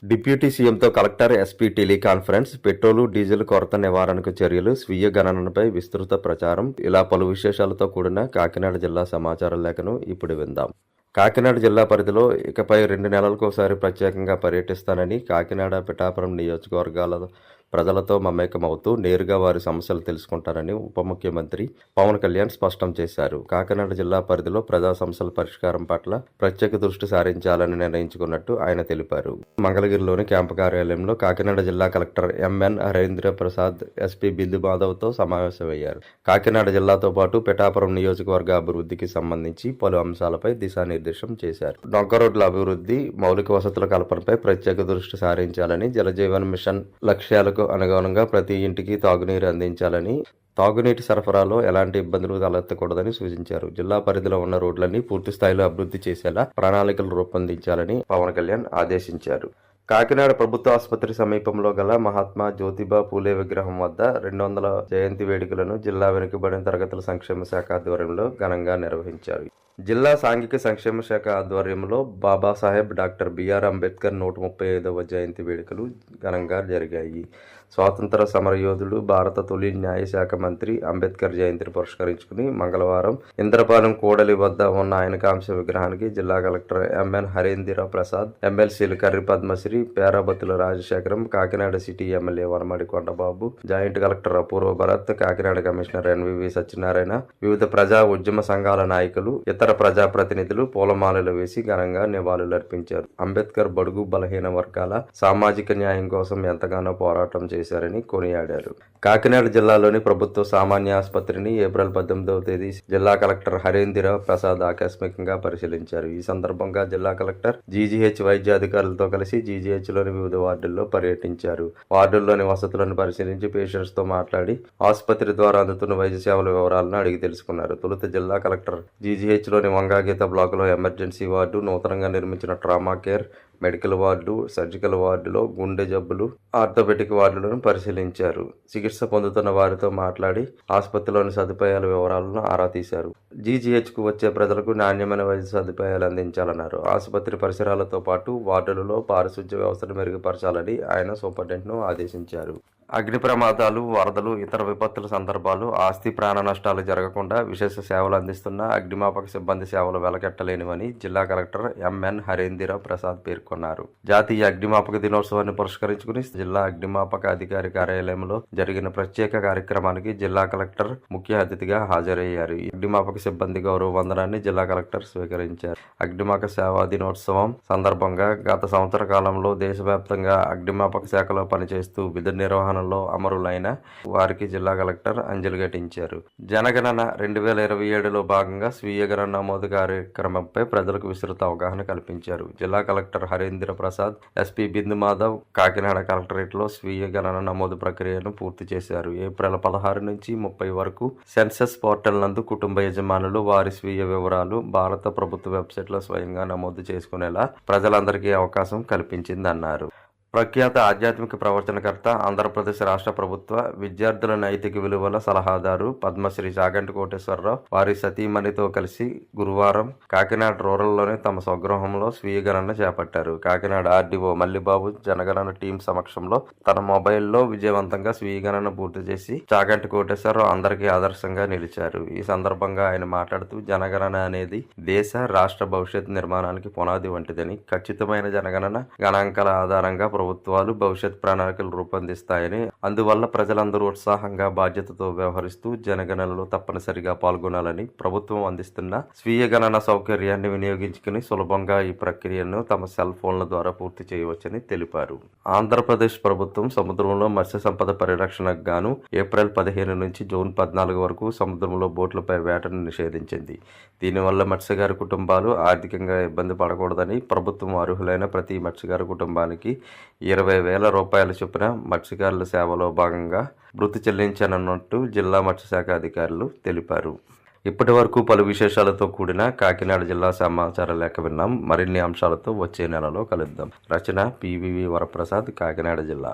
Deputy సీఎంతో collector, SP teleconference, petrol, diesel కొరత నివారణకు చర్యలు, స్వీయ గణనపై విస్తృత ప్రచారం, ఇలా పలు విశేషాలతో కూడిన కాకినాడ జిల్లా సమాచార లేఖను ఇప్పుడు విందాం. కాకినాడ జిల్లా పరిధిలో ఇకపై 2 నెలలకోసారి ప్రత్యేకంగా పర్యటిస్తానని, కాకినాడ, పిఠాపురం నియోజకవర్గాల ప్రజలతో మమేకమవుతూ నేరుగా వారి సమస్యలు తెలుసుకుంటారని ఉప ముఖ్యమంత్రి పవన్ కళ్యాణ్ స్పష్టం చేశారు. కాకినాడ జిల్లా పరిధిలో ప్రజా సమస్యల పరిష్కారం పట్ల ప్రత్యేక దృష్టి సారించాలని నిర్ణయించుకున్నట్టు ఆయన తెలిపారు. మంగళగిరిలోని క్యాంపు కార్యాలయంలో కాకినాడ జిల్లా collector MN Harendra Prasad, SP Bindu మాధవ్తో సమావేశమయ్యారు. కాకినాడ జిల్లాతో పాటు పిఠాపురం నియోజకవర్గ అభివృద్ధికి సంబంధించి పలు అంశాలపై దిశానిర్దేశం చేశారు. డొంక రోడ్ల అభివృద్ధి, మౌలిక వసతుల కల్పనపై ప్రత్యేక దృష్టి సారించాలని, జలజీవన్ మిషన్ లక్ష్యాలకు అనుగుణంగా ప్రతి ఇంటికి తాగునీరు అందించాలని, తాగునీటి సరఫరాలో ఎలాంటి ఇబ్బందులు తలెత్తకూడదని సూచించారు. జిల్లా పరిధిలో ఉన్న రోడ్లన్నీ పూర్తి స్థాయిలో అభివృద్ధి చేసేలా ప్రణాళికలు రూపొందించాలని పవన్ కళ్యాణ్ ఆదేశించారు. కాకినాడ ప్రభుత్వ ఆసుపత్రి సమీపంలో గల మహాత్మా జ్యోతిబా పూలే విగ్రహం వద్ద 200వ జయంతి వేడుకలను జిల్లా వెనుకబడిన తరగతుల సంక్షేమ శాఖ ఆధ్వర్యంలో ఘనంగా నిర్వహించారు. జిల్లా సాంఘిక సంక్షేమ శాఖ ఆధ్వర్యంలో బాబాసాహెబ్ డాక్టర్ బిఆర్ అంబేద్కర్ 135వ జయంతి వేడుకలు ఘనంగా జరిగాయి. స్వాతంత్ర సమరయోధుడు, భారత తొలి న్యాయశాఖ మంత్రి అంబేద్కర్ జయంతిని పురస్కరించుకుని మంగళవారం ఇంద్రపాలెం కూడలి వద్ద ఉన్న ఆయన కాంస్య విగ్రహానికి జిల్లా కలెక్టర్ ఎంఎన్ హరేంద్ర ప్రసాద్, ఎమ్మెల్సీలు Karri Padmasri, Perabattula Rajasekharam, Kakinada city MLA Vanamadi Kondababu, joint collector Apoorva Bharat, Kakinada commissioner NVV Satyanarayana, వివిధ ప్రజా ఉద్యమ సంఘాల నాయకులు, ఇతర ప్రజాప్రతినిధులు పూలమాలలు వేసి ఘనంగా నివాళులర్పించారు. అంబేద్కర్ బడుగు బలహీన వర్గాల సామాజిక న్యాయం కోసం ఎంతగానో పోరాటం చేశారని కొనియాడారు. కాకినాడ జిల్లాలోని ప్రభుత్వ సామాన్య ఆసుపత్రిని ఏప్రిల్ 18వ తేదీ జిల్లా కలెక్టర్ హరేంద్ర ప్రసాద్ ఆకస్మికంగా పరిశీలించారు. ఈ సందర్భంగా జిల్లా కలెక్టర్ జీజీహెచ్ వైద్యాధికారులతో కలిసి జీజీహెచ్లోని వివిధ వార్డుల్లో పర్యటించారు. వార్డుల్లోని వసతులను పరిశీలించి పేషెంట్స్తో మాట్లాడి ఆసుపత్రి ద్వారా అందుతున్న వైద్య సేవల వివరాలను అడిగి తెలుసుకున్నారు. తొలుత జిల్లా కలెక్టర్ జీజీహెచ్లోని వంగాగీత బ్లాకులో ఎమర్జెన్సీ వార్డు, నూతనంగా నిర్మించిన trauma care, medical ward, surgical వార్డులో గుండె జబ్బులు, ఆర్థోపెడిక్ వార్డులను పరిశీలించారు. చికిత్స పొందుతున్న వారితో మాట్లాడి ఆసుపత్రిలోని సదుపాయాల వివరాలను ఆరా తీశారు. జీజీహెచ్కు వచ్చే ప్రజలకు నాణ్యమైన వైద్య సదుపాయాలు అందించాలన్నారు. ఆసుపత్రి పరిసరాలతో పాటు వార్డులలో పారిశుధ్య వ్యవస్థను మెరుగుపరచాలని ఆయన సూపరింటెండెంట్ను ఆదేశించారు. అగ్ని ప్రమాదాలు, వరదలు, ఇతర విపత్తుల సందర్భాలు, ఆస్తి ప్రాణ నష్టాలు జరగకుండా విశేష సేవలు అందిస్తున్న అగ్నిమాపక సిబ్బంది సేవలు వెలకెట్టలేనివని జిల్లా కలెక్టర్ ఎంఎన్ హరేంద్ర ప్రసాద్ పేర్కొన్నారు. జాతీయ అగ్నిమాపక దినోత్సవాన్ని పురస్కరించుకుని జిల్లా అగ్నిమాపక అధికారి కార్యాలయంలో జరిగిన ప్రత్యేక కార్యక్రమానికి జిల్లా కలెక్టర్ ముఖ్య అతిథిగా హాజరయ్యారు. ఈ అగ్నిమాపక సిబ్బంది గౌరవ వందనాన్ని జిల్లా కలెక్టర్ స్వీకరించారు. అగ్నిమాపక సేవా దినోత్సవం సందర్భంగా గత సంవత్సర కాలంలో దేశవ్యాప్తంగా అగ్నిమాపక శాఖలో పనిచేస్తూ విధి నిర్వహణ అమరులైన వారికి జిల్లా కలెక్టర్ అంజలి ఘటించారు. జనగణన 2027లో భాగంగా స్వీయ గణన నమోదు కార్యక్రమంపై ప్రజలకు విస్తృత అవగాహన కల్పించారు. జిల్లా కలెక్టర్ హరేంద్ర ప్రసాద్, ఎస్పీ బిందు మాధవ్ కాకినాడ కలెక్టరేట్లో స్వీయ గణన నమోదు ప్రక్రియను పూర్తి చేశారు. ఏప్రిల్ 16 నుంచి 30 వరకు సెన్సస్ పోర్టల్ నందు కుటుంబ యజమానులు వారి స్వీయ వివరాలు భారత ప్రభుత్వ వెబ్సైట్లో స్వయంగా నమోదు చేసుకునేలా ప్రజలందరికీ అవకాశం కల్పించిందన్నారు. ప్రఖ్యాత ఆధ్యాత్మిక ప్రవచనకర్త, ఆంధ్రప్రదేశ్ రాష్ట్ర ప్రభుత్వ విద్యార్థుల నైతిక విలువల సలహాదారు పద్మశ్రీ చాగంటి కోటేశ్వరరావు వారి సతీమణితో కలిసి గురువారం కాకినాడ రూరల్లోని తమ స్వగృహంలో స్వీయ గణన చేపట్టారు. కాకినాడ ఆర్డీఓ మల్లిబాబు జనగణన టీం సమక్షంలో తన మొబైల్లో విజయవంతంగా స్వీయ గణన పూర్తి చేసి చాగంటి కోటేశ్వరరావు అందరికీ ఆదర్శంగా నిలిచారు. ఈ సందర్భంగా ఆయన మాట్లాడుతూ, జనగణన అనేది దేశ, రాష్ట్ర భవిష్యత్ నిర్మాణానికి పునాది వంటిదని, ఖచ్చితమైన జనగణన గణాంకాల ఆధారంగా ప్రభుత్వాలు భవిష్యత్ ప్రణాళికలు రూపొందిస్తాయని, అందువల్ల ప్రజలందరూ ఉత్సాహంగా బాధ్యతతో వ్యవహరిస్తూ జనగణనలో తప్పనిసరిగా పాల్గొనాలని, ప్రభుత్వం అందిస్తున్న స్వీయ గణన సౌకర్యాన్ని వినియోగించుకుని సులభంగా ఈ ప్రక్రియను తమ సెల్ ఫోన్ల ద్వారా పూర్తి చేయవచ్చని తెలిపారు. ఆంధ్రప్రదేశ్ ప్రభుత్వం సముద్రంలో మత్స్య సంపద పరిరక్షణకు గాను ఏప్రిల్ 15 నుంచి జూన్ 14 వరకు సముద్రంలో బోట్లపై వేటను నిషేధించింది. దీనివల్ల మత్స్యకార కుటుంబాలు ఆర్థికంగా ఇబ్బంది పడకూడదని ప్రభుత్వం అర్హులైన ప్రతి మత్స్యకార కుటుంబానికి 20,000 రూపాయల చొప్పున మత్స్యకారుల సేవలో భాగంగా భృతి చెల్లించనున్నట్టు జిల్లా మత్స్యశాఖ అధికారులు తెలిపారు. ఇప్పటి వరకు పలు విశేషాలతో కూడిన కాకినాడ జిల్లా సమాచార లేఖ విన్నాం. మరిన్ని అంశాలతో వచ్చే నెలలో కలుద్దాం. రచన పివివి వరప్రసాద్, కాకినాడ జిల్లా.